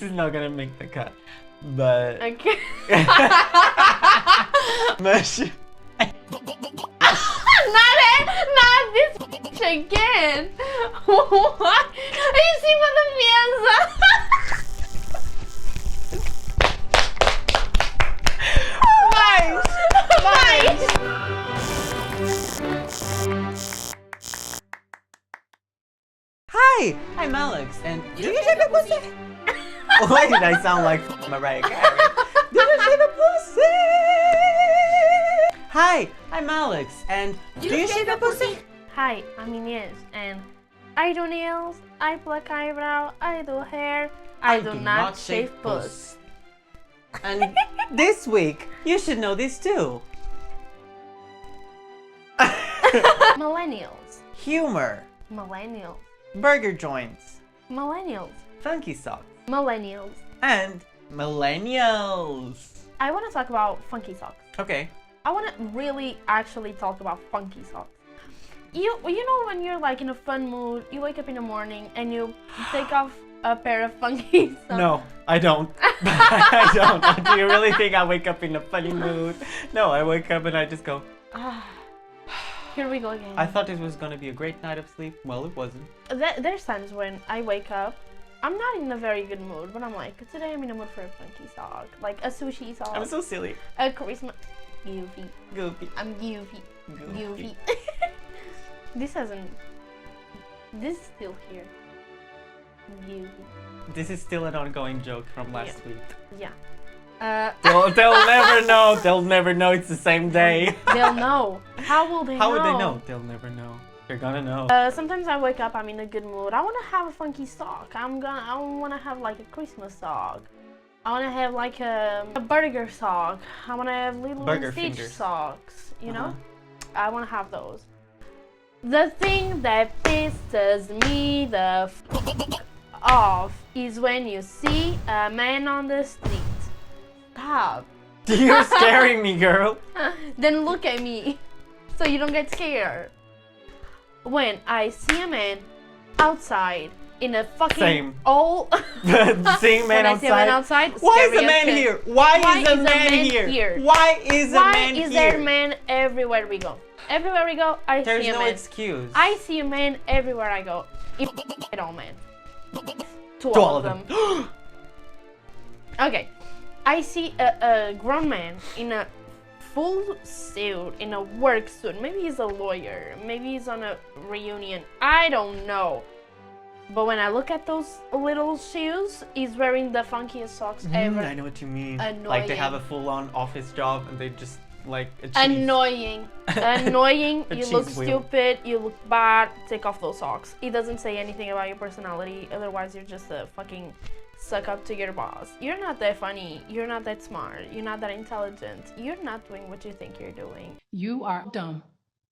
This is not gonna make the cut. But Okay. Mush. Not this again. What? Encima da mesa. Mais! Hi, I'm Alex, and do you shave a pussy? Why did I sound like Mariah Carey? Do you shave a pussy? Hi, I'm Alex, and do you shave a pussy? Hi, I'm Inês, and I do nails, I pluck eyebrow, I do hair, I do not shave puss. And this week, you should know this too. Millennials, Humor, millennials, burger joints, millennials, funky socks, millennials. and millennials. I want to talk about funky socks. Okay. I want to really actually talk about funky socks. You know when you're like in a fun mood, you wake up in the morning and you take off a pair of funky socks. No, I don't. I don't. Do you really think I wake up in a funny mood? No, I wake up and I just go, Here we go again. I thought it was gonna be a great night of sleep. Well, it wasn't. There's times when I wake up, I'm not in a very good mood, but I'm like, today I'm in a mood for a funky sock. Like a sushi sock. I'm so silly. A Christmas. Goofy. Goofy. I'm goofy. Goofy. Goofy. This is still here. Goofy. This is still an ongoing joke from last week. Yeah. They'll never know. They'll never know it's the same day. They'll know. How will they know? How would they know? They'll never know. They're gonna know. Sometimes I wake up, I'm in a good mood. I want to have a funky sock. I want to have like a Christmas sock. I want to have like a burger sock. I want to have little Burger Stitch fingers. socks. You know? I want to have those. The thing that pisses me the off is when you see a man on the street. Stop. You're scaring me, girl. Then look at me so you don't get scared. When I see a man outside in a fucking Same. when Seeing man I see a man outside. outside, Why is scary a as man shit. here? Why is a man here? Why is a Why man is here? there a man everywhere we go? Everywhere we go, I There's see a no man. excuse. I see a man everywhere I go. At all men. To To all of them. Okay. I see a grown man in a full suit, in a work suit. Maybe he's a lawyer. Maybe he's on a reunion. I don't know. But when I look at those little shoes, he's wearing the funkiest socks ever. I know what you mean. Annoying. Like they have a full-on office job and they just like a cheese. Annoying. Annoying. A You look cheese wheel. stupid. You look bad. Take off those socks. It doesn't say anything about your personality. Otherwise, you're just a fucking suck up to your boss. You're not that funny. You're not that smart. You're not that intelligent. You're not doing what you think you're doing. You are dumb,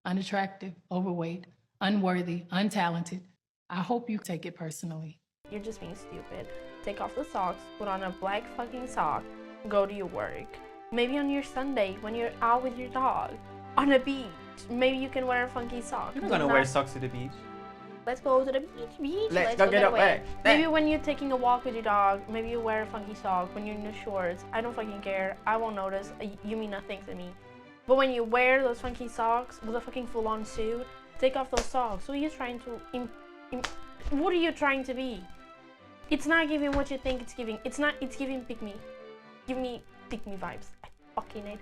unattractive, overweight, unworthy, untalented. I hope you take it personally. You're just being stupid. Take off the socks. Put on a black fucking sock. Go to your work. Maybe on your Sunday when you're out with your dog. On a beach. Maybe you can wear a funky sock. I'm gonna wear socks to the beach. Let's go to the beach. Let's go get away. Maybe when you're taking a walk with your dog, maybe you wear a funky sock. When you're in the shorts, I don't fucking care. I won't notice. You mean nothing to me. But when you wear those funky socks with a fucking full-on suit, take off those socks. Who are you trying to what are you trying to be? It's not giving what you think it's giving. It's giving pick me. Give me pick me vibes. I fucking hate.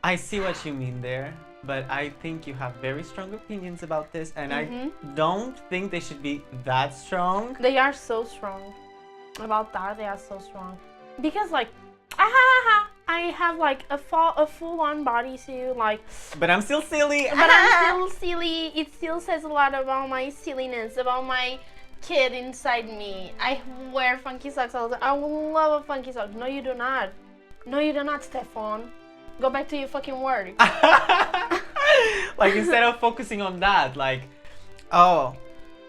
I see what you mean there, but I think you have very strong opinions about this, and I don't think they should be that strong. They are so strong. About that, they are so strong. Because like, I have like a full-on bodysuit, like. But I'm still silly. But I'm still silly. It still says a lot about my silliness, about my kid inside me. I wear funky socks all the time. I love a funky sock. No, you do not. No, you do not, Stefan. Go back to your fucking work. Like instead of focusing on that, like, oh,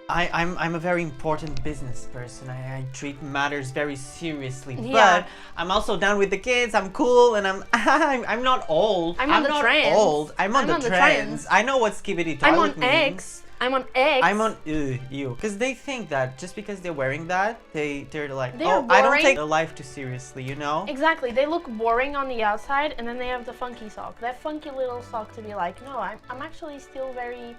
I'm a very important business person. I treat matters very seriously. Yeah. But I'm also down with the kids. I'm cool, and I'm not old. I'm on the not trends. old. I'm on the trends. trends. I know what skibbity I'm toilet on means. X. I'm on X. I'm on you, because they think that just because they're wearing that, they're like, They're oh, I don't boring. take the life too seriously, you know? Exactly. They look boring on the outside, and then they have the funky sock. That funky little sock to be like, no, I'm actually still very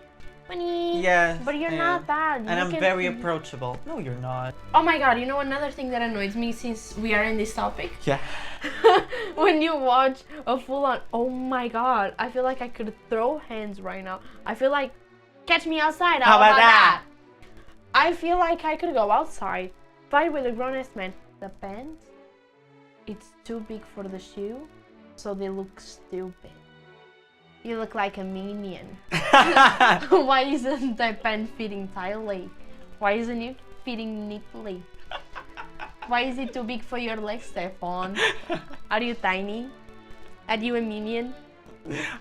funny. Yeah. But you're not that. And I'm very approachable. No, you're not. Oh my god, you know another thing that annoys me since we are in this topic? Yeah. When you watch a full on, oh my god, I feel like I could throw hands right now. I feel like, catch me outside. How about that? I feel like I could go outside, fight with a grown-ass man. The pants, it's too big for the shoe, so they look stupid. You look like a minion. Why isn't that pant fitting tightly? Why isn't it fitting neatly? Why is it too big for your legs, Stefan? Are you tiny? Are you a minion?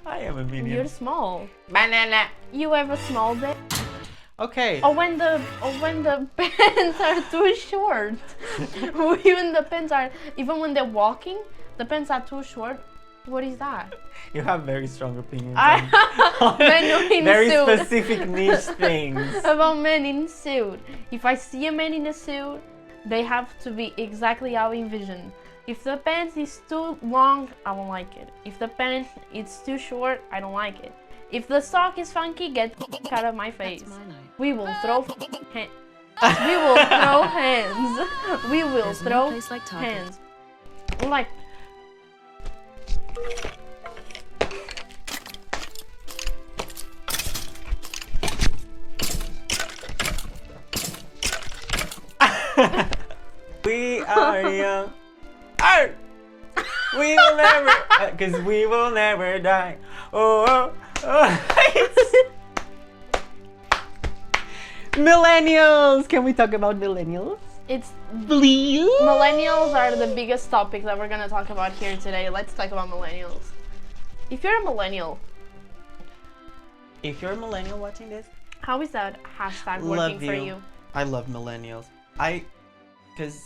I am a minion. You're small. Banana. You have a small dick. Okay. Or when the pants are too short. Even the pants are, even when they're walking, the pants are too short. What is that? You have very strong opinions on Men in very suit. specific niche things. About men in suit. If I see a man in a suit, they have to be exactly how I envision. If the pants is too long, I won't like it. If the pants is too short, I don't like it. If the sock is funky, get out of my face. That's my night. We will throw hands. We will throw hands. We will There's no throw place like Target. hands. Like. We are young. Arr! We will never, cause we will never die. Oh, Millennials! Can we talk about millennials? It's Please? millennials are the biggest topic that we're gonna talk about here today. Let's talk about millennials. If you're a millennial, If you're a millennial watching this, how is that hashtag working love for you? I love millennials. Cause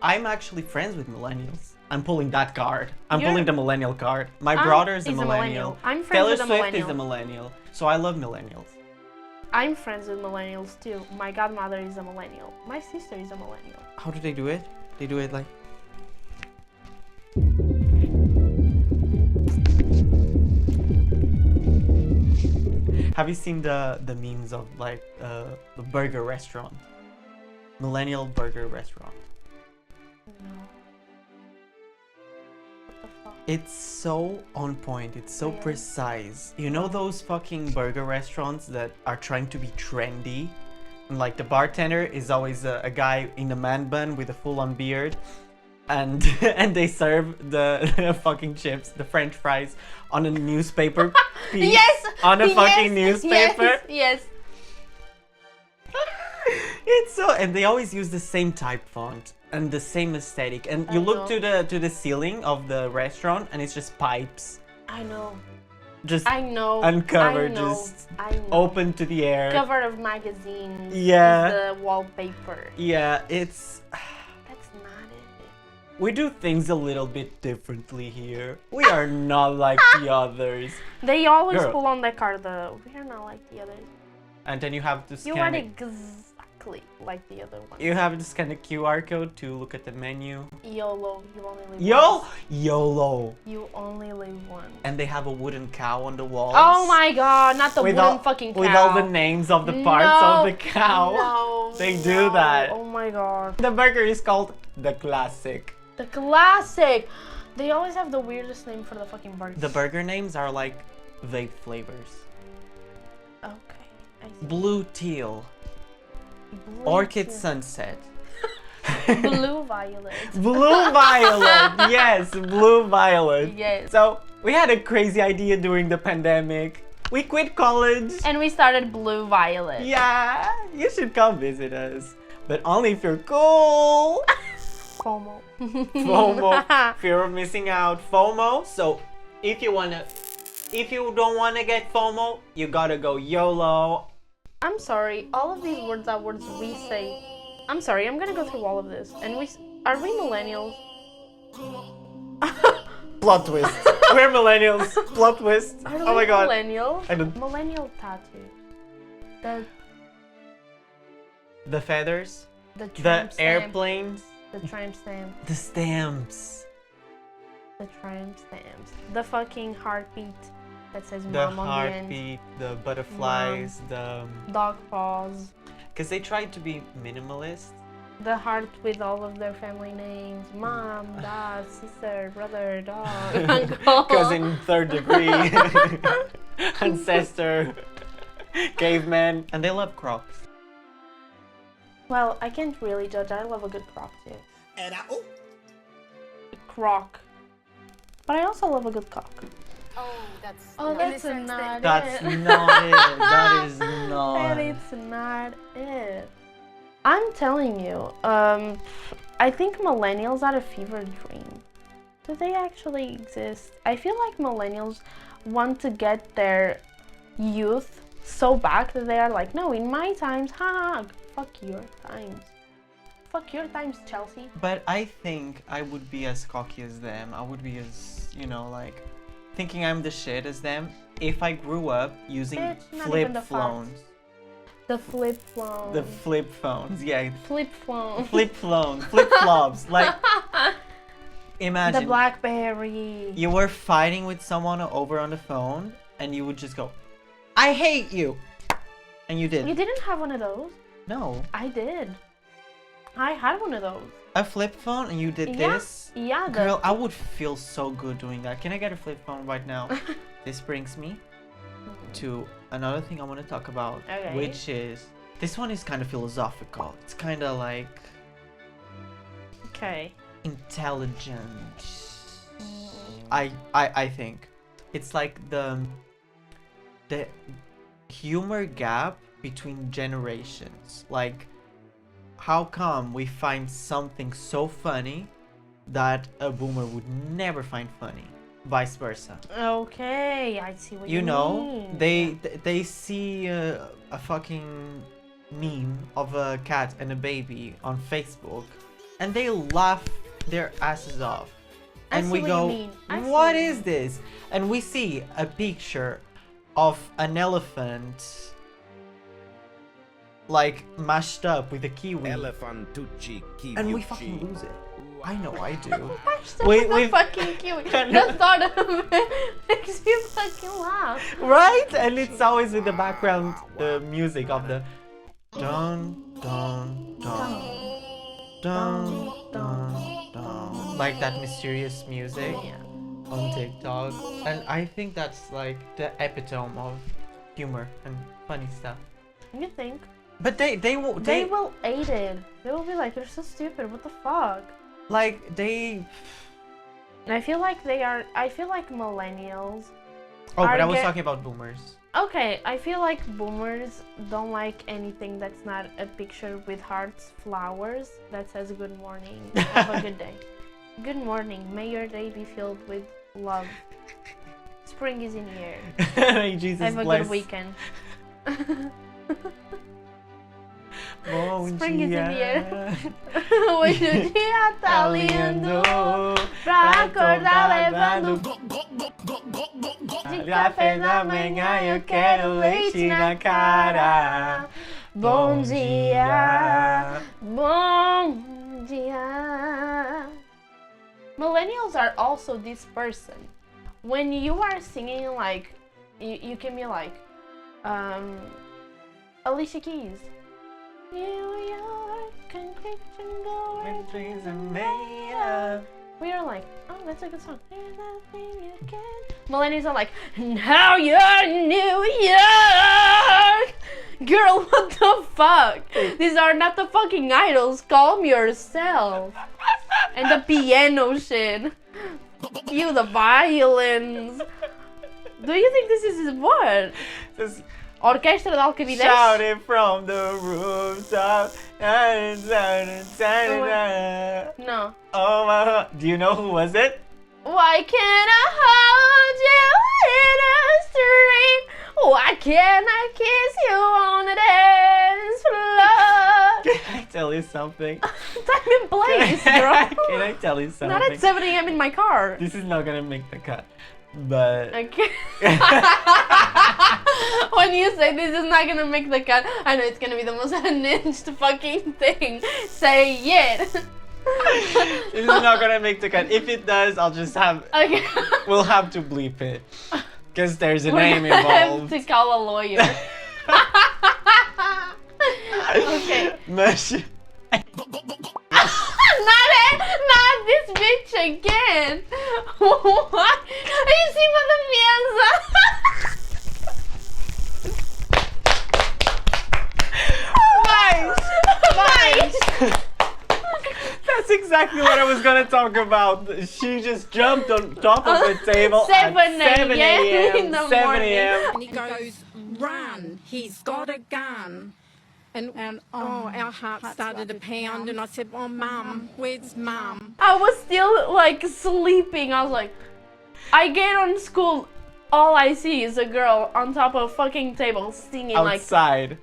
I'm actually friends with millennials. I'm pulling that card. I'm You're- pulling the millennial card. My brother is a He's millennial. I'm friends Taylor with a Swift millennial. is a millennial. So I love millennials. I'm friends with millennials too. My godmother is a millennial. My sister is a millennial. How do they do it? They do it like. Have you seen the memes of like the burger restaurant? Millennial burger restaurant. No. What the fuck? It's so on point. It's so Yeah. precise. You know those fucking burger restaurants that are trying to be trendy? And like the bartender is always a guy in a man bun with a full-on beard, and and they serve the fucking chips, the French fries, on a newspaper piece. Yes! On a fucking yes, newspaper. Yes. It's so, and they always use the same type font and the same aesthetic. And you I look know. to the ceiling of the restaurant, and it's just pipes, I know. just I know. uncovered, I know. just I know. open to the air. Cover of magazines. Yeah. Is the wallpaper. Yeah, it's. That's not it. We do things a little bit differently here. We are not like the others. They always Girl. pull on that card though. We are not like the others. And then you have to You are scan it. exactly like the other one. You have to scan the QR code to look at the menu. YOLO. You only live Yo! once. YOLO! You only live once. And they have a wooden cow on the walls. Oh my god, not the with wooden all, fucking cow. With all the names of the parts of the cow. No, They do that. Oh my god. The burger is called the classic. The classic. They always have the weirdest name for the fucking burger. The burger names are like vape flavors. Okay. I see. Blue teal. Blue Orchid teal. sunset. Blue violet. Blue violet. Yes, blue violet. Yes. So we had a crazy idea during the pandemic. We quit college. And we started blue violet. Yeah, you should come visit us. But only if you're cool. FOMO. FOMO. Fear of missing out. FOMO. So if you don't wanna get FOMO, you gotta go YOLO. I'm sorry. All of these words are words we say. I'm sorry. I'm gonna go through all of this. And are we millennials? Plot twist. We're millennials. Plot twist. Are Oh my we god. millennials? I don't- Millennial tattoo. The feathers, the the tramp stamp, airplanes, the tramp stamp, the stamps, the tramp stamps, the fucking heartbeat that says the mom on the end, heartbeat, the butterflies, the dog paws, because they tried to be minimalist. the heart with all of their family names, mom, dad, sister, brother, dog, uncle, Cousin third degree, ancestor, caveman, and they love Crocs. Well, I can't really judge. I love a good croc too. And Croc. But I also love a good cock. Oh, that's. Oh, in that's the sense not that- That's it. not it. That is not. And it's not it. I'm telling you, I think millennials are a fever dream. Do they actually exist? I feel like millennials want to get their youth so back that they are like, no, in my times, ha, fuck your times. Fuck your times, Chelsea. But I think I would be as cocky as them. I would be as, like, thinking I'm the shit as them if I grew up using Bitch, not flip even the phones. The flip phone. The flip phones, yeah. flip phone. Flip phones, flip flops. Like, The imagine Blackberry. you were fighting with someone over on the phone and you would just go, I hate you. And you did. You didn't have one of those? No. I did. I had one of those. A flip phone and you did Yeah. this? Yeah, the Girl, I would feel so good doing that. Can I get a flip phone right now? This brings me to another thing I want to talk about, Okay. which is, this one is kind of philosophical. It's kind of like Okay. intelligent. I think it's like the humor gap between generations. Like, how come we find something so funny that a boomer would never find funny? Vice versa. Okay, I see what you You know, mean. they see a fucking meme of a cat and a baby on Facebook, and they laugh their asses off. I And see we what go, you mean. I see what what you is mean." this? And we see a picture of an elephant, like mashed up with a kiwi, Elephantucci, and we fucking lose it. I know I do. Stop Wait, with the wait. fucking kiwi. No. The thought of it makes me fucking laugh. Right? And it's always with the background music of the dun dun dun dun dun dun, like that mysterious music on TikTok. And I think that's like the epitome of humor and funny stuff. You think? But they will Hate it. They will be like, you're so stupid. What the fuck? like they. And I feel like millennials. Oh, but Are I was get- talking about boomers. Okay, I feel like boomers don't like anything that's not a picture with hearts, flowers that says good morning. Have a good day. Good morning. May your day be filled with love. Spring is in the air. May Jesus Have a bless. good weekend. Bom Spring is in the dia. air. Hoje o dia tá lindo pra acordar levando de café da manhã. Eu quero leite na cara. Bom dia, bom dia. Millennials are also this person. When you are singing, like, you can be like, Alicia Keys. New York, concrete jungle, where dreams are made of. We are like, oh, that's a good song. There's nothing you can. Millennials are like, now you're New York. Girl, what the fuck? These are not the fucking idols. Calm yourself. And the piano shit. You, the violins. Do you think this is what? Just Orquestra de Alcabides? shout it from the rooftop. No. Oh my God. Do you know who was it? Why can't I hold you in a street? Why can't I kiss you on the dance floor? Can I tell you something? Time and place, bro. Can I tell you something? Not at 7 a.m. in my car. This is not gonna make the cut, but Okay. When you say this is not gonna make the cut, I know it's gonna be the most unhinged fucking thing. Say it. This is not gonna make the cut. If it does, I'll just have. Okay. We'll have to bleep it, because there's a We're name gonna have involved. to call a lawyer. Okay. Mush. Not this bitch again. What? Aí em cima da mesa. Nice. That's exactly what I was gonna talk about. She just jumped on top of the table 7 at 7 a.m. in a.m. the 7 morning. a.m. And he goes, run, he's got a gun. And our hearts started to pound, and I said, oh, Mum, where's Mum? I was still like sleeping. I was like, I get on school, all I see is a girl on top of a fucking table singing Outside.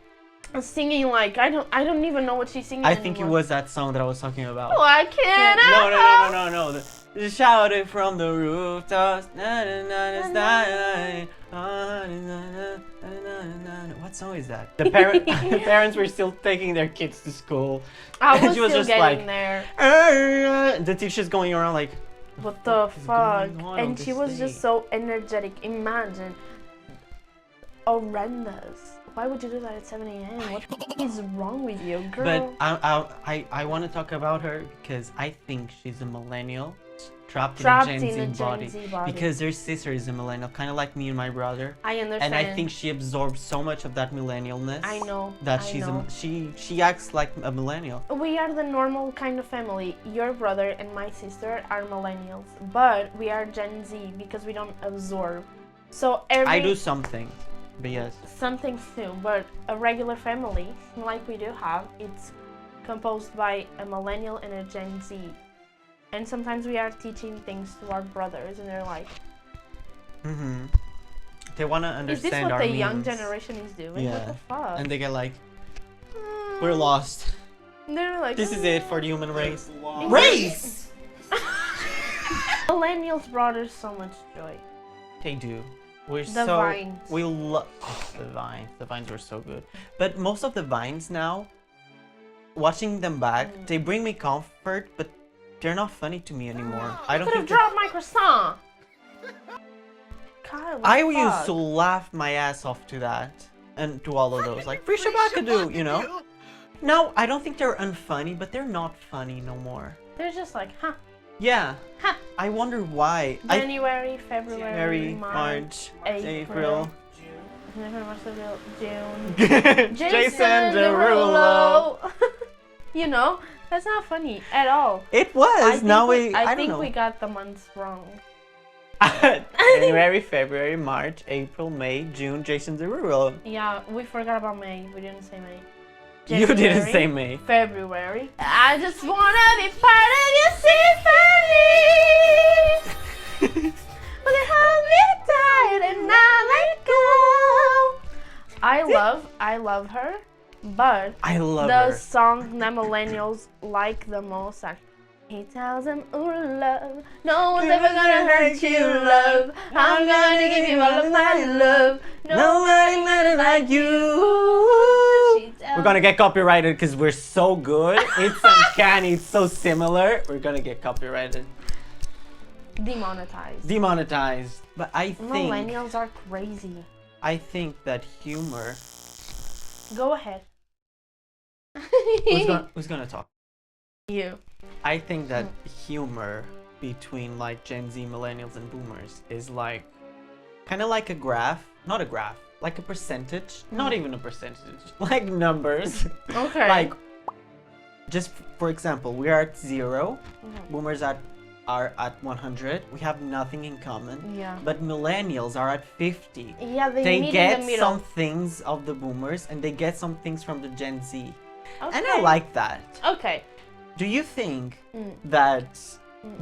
like I don't even know what she's singing. I think it anymore. was that song that I was talking about. Why can't No. Shout it from the rooftops. What song is that? The parents were still taking their kids to school. I And was she was still just getting like, there. the teacher's going around like, What the fuck? going on And this she was day? just so energetic. Imagine. Horrendous. Why would you do that at 7 a.m.? What is wrong with you, girl? But I want to talk about her because I think she's a millennial trapped in a Gen Z body. Because her sister is a millennial, kind of like me and my brother. I understand. And I think she absorbs so much of that millennialness. I know. That I she's know. she acts like a millennial. We are the normal kind of family. Your brother and my sister are millennials, but we are Gen Z because we don't absorb. So I do something, but yes. some things too, but a regular family like we do have, it's composed by a millennial and a Gen Z. And sometimes we are teaching things to our brothers, and they're like, They want to "Is understand this what our the means. young generation is doing? What the fuck?" And they get like, we're lost. They're like, This is it for the human race. Race! Millennials brought us so much joy. They do. We're The so vines. we love the vines. The vines were so good. But most of the vines now, watching them back, they bring me comfort, but they're not funny to me anymore. I don't Could have think they're- dropped my croissant. God, what I the used fuck? to laugh my ass off to that and to all of those, like Free Shabakadu, you know. No, I don't think they're unfunny, but they're not funny no more. They're just like, huh? Yeah. Huh. I wonder why. January, February, January, March, April. June. Jason Derulo. You know, that's not funny at all. It was. Now I don't think know. we got the months wrong. January, February, March, April, May, June, Jason Derulo. Yeah, we forgot about May. We didn't say May. You didn't January, say May. February. I just wanna be part of your symphony. But they hold me tight and not let go. I love her, but I love the her. song that millennials like the most are he tells them, ooh, love, no one's ever gonna hurt you, love. I'm gonna give you all of my love. Nobody matters like you. She tells We're gonna get copyrighted because we're so good. It's uncanny. It's so similar. We're gonna get copyrighted. demonetized. Demonetized. But I think Millennials are crazy. I think that humor. Go ahead. Who's gonna talk? You. I think that humor between like Gen Z, millennials, and boomers is like kind of like a graph, not a graph, like a percentage, not even a percentage, like numbers. Okay. Like, just for example, we are at 0, boomers are at 100. We have nothing in common. Yeah. But millennials are at 50. Yeah, they meet get in the middle. some things of the boomers and they get some things from the Gen Z. Okay. And I like that. Okay. Do you think that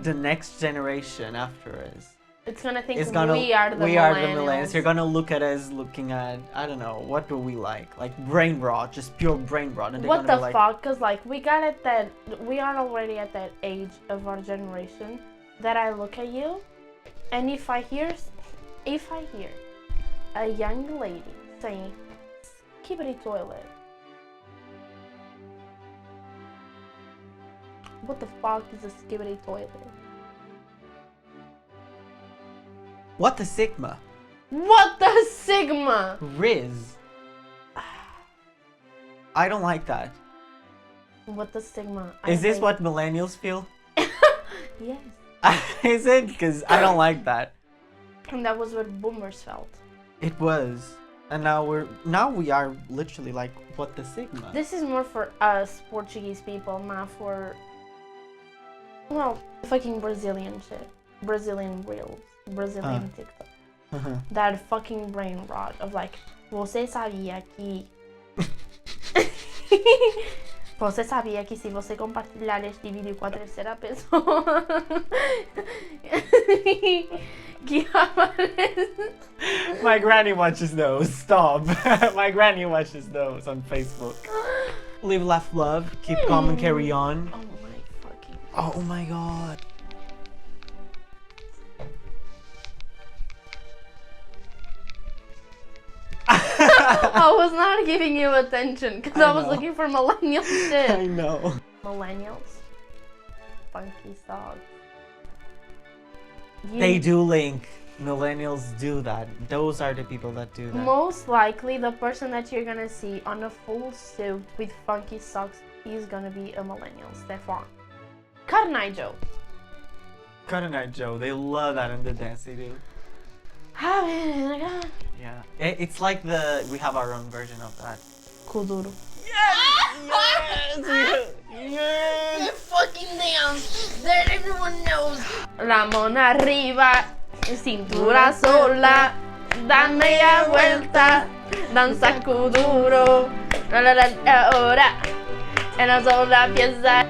the next generation after us It's gonna think is gonna we are the millennials? They're gonna look at us looking at, I don't know, what do we like Brainrot, just pure Brainrot, and they're What gonna the be like, fuck? Cause like we are already at that age of our generation that I look at you, and if I hear a young lady saying, "Skibidi toilet." What the fuck is a skibidi toilet? What the Sigma? What the Sigma? Riz. I don't like that. What the Sigma? Is this what millennials feel? Yes. Is it? Because I don't like that. And that was what boomers felt. It was. And now we are literally like, what the Sigma? This is more for us Portuguese people, not for, well, fucking Brazilian shit. Brazilian reels. Brazilian TikTok. That fucking brain rot of like, você sabia que... Você sabia que se você compartilhar este vídeo com a terceira pessoa que aparece... My granny watches those. Stop. My granny watches those on Facebook. Live, laugh, love. Keep calm and carry on. Oh my fucking... Oh my god. I was not giving you attention because I was looking for millennial shit. I know. Millennials. Funky socks. They do link. Millennials do that. Those are the people that do that. Most likely, the person that you're gonna see on a full suit with funky socks is gonna be a millennial. Stefan. Carnai Joe. Cut and Night Joe. They love that in the dance they do. Yeah. It's like we have our own version of that. Kuduro. Yes! Yes! Fucking dance that everyone knows. La mano arriba, cintura sola, da media vuelta, danza kuduro. Ahora, en la sola pieza.